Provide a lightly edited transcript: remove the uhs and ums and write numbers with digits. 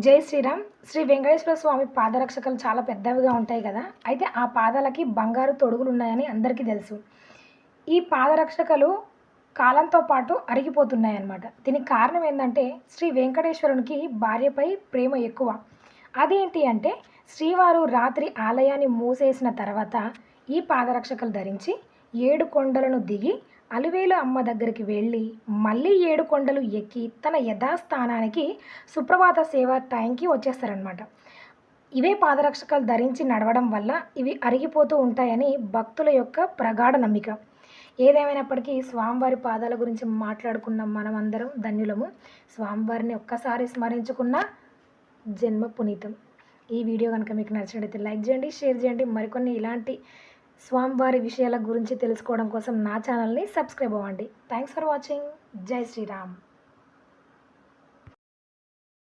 జై శ్రీరామ్. శ్రీ వెంకటేశ్వర స్వామి పాదరక్షకలు చాలా పెద్దవిగా ఉంటాయి కదా! అయితే ఆ పాదాలకి బంగారు తొడుగులున్నాయని అందరికీ తెలుసు. ఈ పాదరక్షకలు కాలంతో పాటు అరిగిపోతున్నాయన్నమాట. దీనికి కారణం ఏందంటే శ్రీ వెంకటేశ్వరునికి భార్యపై ప్రేమ ఎక్కువ. అదేంటి అంటే శ్రీవారు రాత్రి ఆలయాన్ని మూసేసిన తర్వాత ఈ పాదరక్షకలు ధరించి 7 కొండలను దిగి అలివేలు అమ్మ దగ్గరికి వెళ్ళి మళ్ళీ 7 కొండలు ఎక్కి తన యథాస్థానానికి సుప్రభాత సేవ టైంకి వచ్చేస్తారనమాట. ఇవే పాదరక్షకలు ధరించి నడవడం వల్ల ఇవి అరిగిపోతూ ఉంటాయని భక్తుల యొక్క ప్రగాఢ నమ్మిక. ఏదేమైనప్పటికీ స్వామివారి పాదాల గురించి మాట్లాడుకున్న మనమందరం ధన్యులము. స్వామివారిని ఒక్కసారి స్మరించుకున్న జన్మ పునీతం. ఈ వీడియో కనుక మీకు నచ్చినట్లయితే లైక్ చేయండి, షేర్ చేయండి. మరికొన్ని ఇలాంటి స్వామివారి విషయాల గురించి తెలుసుకోవడం కోసం నా ఛానల్ని సబ్స్క్రైబ్ అవ్వండి. Thanks for watching. జై శ్రీరామ్.